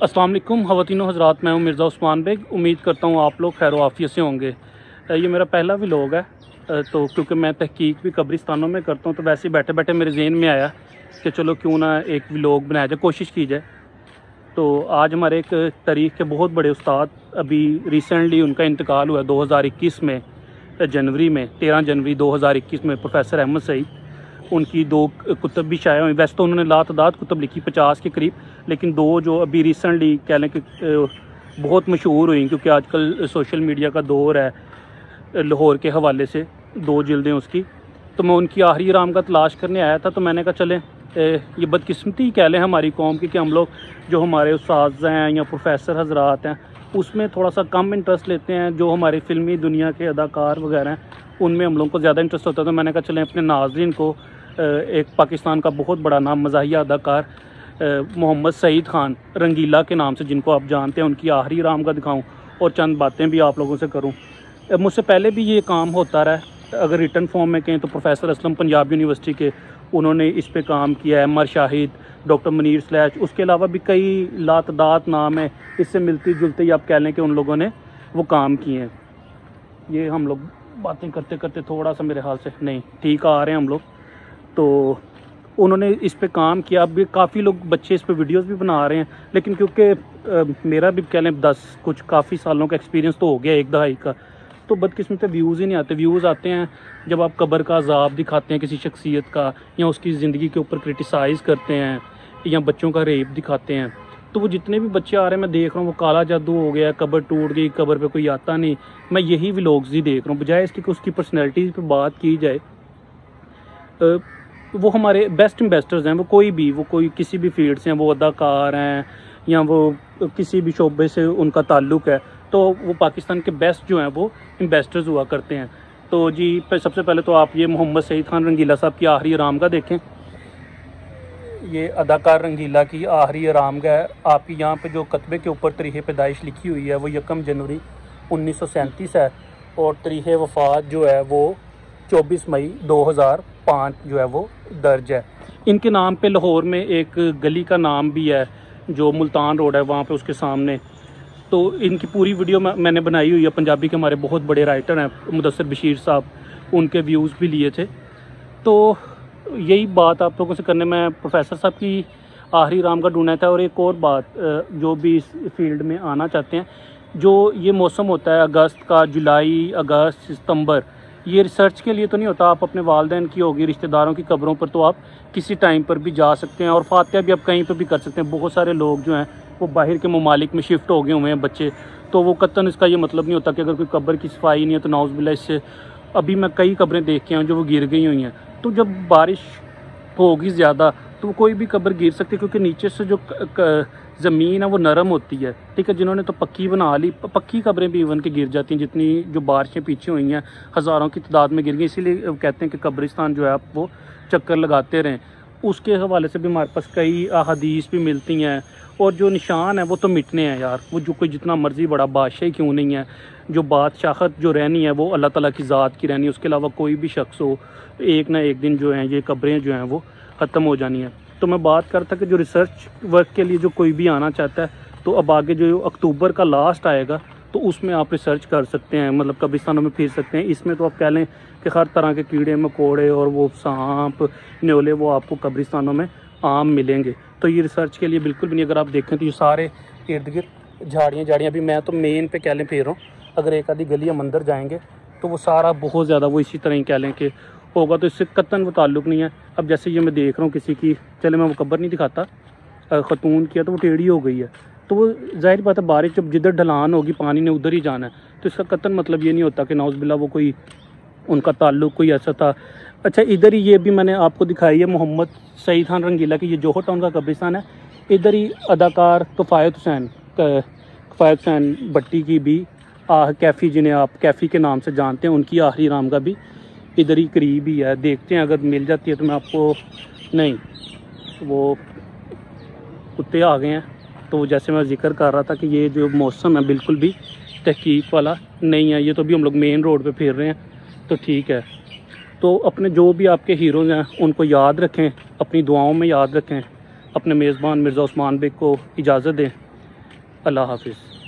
अस्सलाम वालेकुम ख़वातीन हज़रात, मैं हूं मिर्ज़ा उस्मान बेग। उम्मीद करता हूं आप लोग खैर आफियत से होंगे। ये मेरा पहला व्लॉग है। तो क्योंकि मैं तहकीक भी कब्रिस्तानों में करता हूं, तो वैसे ही बैठे बैठे मेरे जहन में आया कि चलो क्यों ना एक व्लॉग बनाया जाए, कोशिश की जाए। तो आज हमारे एक तारीख़ के बहुत बड़े उस्ताद, अभी रिसेंटली उनका इंतकाल हुआ 2021 में, जनवरी में 13 जनवरी 2021 में, प्रोफेसर अहमद सईद। उनकी 2 कुतुब भी शाया हुई। वैसे तो उन्होंने लातदाद कुतुब लिखी 50 के करीब, लेकिन 2 जो अभी रिसेंटली कह लें कि बहुत मशहूर हुई, क्योंकि आजकल सोशल मीडिया का दौर है, लाहौर के हवाले से 2 जिल्दें उसकी। तो मैं उनकी आखिरी राम का तलाश करने आया था। तो मैंने कहा चलें, ये बदकिस्मती कह लें हमारी कौम की कि हम लोग जो हमारे उस्ताद हैं या प्रोफेसर हजरात हैं उसमें थोड़ा सा कम इंटरेस्ट लेते हैं। जो हमारी फ़िल्मी दुनिया के अदाकार वगैरह हैं उनमें हम लोगों को ज़्यादा इंटरेस्ट होता है। तो मैंने कहा चलें अपने नाज़रीन को एक पाकिस्तान का बहुत बड़ा नाम मज़ाहिया अदाकार मोहम्मद सईद ख़ान रंगीला के नाम से, जिनको आप जानते हैं, उनकी आखिरी राम का दिखाऊं और चंद बातें भी आप लोगों से करूं। मुझसे पहले भी ये काम होता रहा। अगर रिटर्न फॉर्म में कहें तो प्रोफेसर असलम पंजाब यूनिवर्सिटी के, उन्होंने इस पे काम किया है। अमर शाहिद, डॉक्टर मनीर स्लैच, उसके अलावा भी कई लातदात नाम है, इससे मिलती जुलते ही आप कह लें कि उन लोगों ने वो काम किए हैं। ये हम लोग बातें करते करते थोड़ा सा मेरे ख्याल से नहीं ठीक आ रहे हैं हम लोग। तो उन्होंने इस पे काम किया। अब भी काफ़ी लोग बच्चे इस पे वीडियोस भी बना रहे हैं, लेकिन क्योंकि मेरा भी कह लें काफ़ी सालों का एक्सपीरियंस तो हो गया, 1 दहाई का, तो बदकिस्मती व्यूज़ ही नहीं आते। व्यूज़ आते हैं जब आप कब्र का अजाब दिखाते हैं किसी शख्सियत का, या उसकी ज़िंदगी के ऊपर क्रिटिसाइज़ करते हैं, या बच्चों का रेप दिखाते हैं। तो वो जितने भी बच्चे आ रहे हैं मैं देख रहा हूँ, वो काला जादू हो गया, कब्र टूट गई, कब्र पे कोई आता नहीं, मैं यही व्लॉग्स ही देख रहा हूँ, बजाय इसकी कि उसकी पर्सनैलिटी पे बात की जाए। वो हमारे बेस्ट इन्वेस्टर्स हैं, वो कोई किसी भी फील्ड से हैं, वो अदाकार हैं या वो किसी भी शोबे से उनका ताल्लुक़ है, तो वो पाकिस्तान के बेस्ट जो हैं वो इन्वेस्टर्स हुआ करते हैं। तो जी सबसे पहले तो आप ये मोहम्मद सईद ख़ान रंगीला साहब की आखिरी आरामगाह देखें। ये अदाकार रंगीला की आखिरी आरामगाह है। आपकी यहाँ पे जो कतबे के ऊपर तारीख़ पैदाइश लिखी हुई है वो 1 जनवरी 1937 है, और तारीख़ वफ़ात जो है वो 24 मई 2005 जो है वो दर्ज है। इनके नाम पे लाहौर में एक गली का नाम भी है जो मुल्तान रोड है, वहाँ पे उसके सामने। तो इनकी पूरी वीडियो मैंने बनाई हुई है। पंजाबी के हमारे बहुत बड़े राइटर हैं मुदस्सिर बशीर साहब, उनके व्यूज़ भी लिए थे। तो यही बात आप लोगों से करने में प्रोफेसर साहब की आखिरी राम का ढूंढना था। और एक और बात, जो भी इस फील्ड में आना चाहते हैं, जो ये मौसम होता है अगस्त का, जुलाई, अगस्त, सितंबर, ये रिसर्च के लिए तो नहीं होता। आप अपने वालिदैन की होगी, रिश्तेदारों की कब्रों पर तो आप किसी टाइम पर भी जा सकते हैं, और फातिहा भी आप कहीं पर भी कर सकते हैं। बहुत सारे लोग जो हैं वो बाहर के ममालिक में शिफ्ट हो गए हुए हैं बच्चे, तो वो कतन इसका ये मतलब नहीं होता कि अगर कोई कब्र की सफाई नहीं है तो नाउज़ुबिल्लाह इससे। अभी मैं कई कब्रें देख के आया जो वो गिर गई हुई हैं। तो जब बारिश होगी ज़्यादा तो कोई भी कब्र गिर सकती है, क्योंकि नीचे से जो ज़मीन है वो नरम होती है, ठीक है। जिन्होंने तो पक्की बना ली, पक्की कब्रें भी इवन के गिर जाती हैं, जितनी जो बारिशें पीछे हुई हैं हज़ारों की तादाद में गिर गई। इसीलिए कहते हैं कि कब्रिस्तान जो है आप वो चक्कर लगाते रहें। उसके हवाले से भी हमारे पास कई अहादीस भी मिलती हैं। और जो निशान है वो तो मिटने हैं यार, वो जो कोई जितना मर्ज़ी बड़ा बादशाह ही क्यों नहीं है, जो बादशाहत जो रहनी है वो अल्लाह ताला की ज़ात की रहनी है। उसके अलावा कोई भी शख्स हो, एक ना एक दिन जो है ये कब्रें जो हैं वो ख़त्म हो जानी है। तो मैं बात करता कि जो रिसर्च वर्क के लिए जो कोई भी आना चाहता है, तो अब आगे जो अक्टूबर का लास्ट आएगा तो उसमें आप रिसर्च कर सकते हैं, मतलब कब्रिस्तानों में फिर सकते हैं। इसमें तो आप कह लें कि हर तरह के कीड़े मकोड़े और वो सांप न्योले वो आपको कब्रिस्तानों में आम मिलेंगे। तो ये रिसर्च के लिए बिल्कुल भी नहीं। अगर आप देखें तो ये सारे इर्द गिर्द झाड़ियाँ, अभी मैं तो मेन पे कह लें फिर रहा हूँ। अगर एक आधी गली हम अंदर जाएंगे तो वो सारा बहुत ज़्यादा वो इसी तरह ही कह लें कि होगा, तो इससे कतन वो ताल्लुक़ नहीं है। अब जैसे ये मैं देख रहा हूँ किसी की, चले मैं वो कब्र नहीं दिखाता, ख़तून किया तो वो टेढ़ी हो गई है, तो वो ज़ाहिर बात है बारिश जब जिधर ढलान होगी पानी ने उधर ही जाना है। तो इसका कतन मतलब ये नहीं होता कि नाउज़ुबिल्लाह वो कोई उनका ताल्लुक़ कोई ऐसा था। अच्छा, इधर ही ये भी मैंने आपको दिखाई है मोहम्मद सईद ख़ान रंगीला की, ये जौहर टाउन का कब्रिस्तान है। इधर ही अदाकार किफ़ायत हुसैन भट्टी की भी कैफ़ी, जिन्हें आप कैफ़ी के नाम से जानते हैं, उनकी आखिरी रामगाह भी इधर ही करीब ही है। देखते हैं अगर मिल जाती है तो मैं आपको, नहीं वो कुत्ते आ गए हैं। तो जैसे मैं जिक्र कर रहा था कि ये जो मौसम है बिल्कुल भी तहकीक वाला नहीं है। ये तो भी हम लोग मेन रोड पे फिर रहे हैं, तो ठीक है। तो अपने जो भी आपके हीरोज़ हैं उनको याद रखें, अपनी दुआओं में याद रखें। अपने मेज़बान मिर्ज़ा उस्मान बेग को इजाज़त दें। अल्लाह हाफिज़।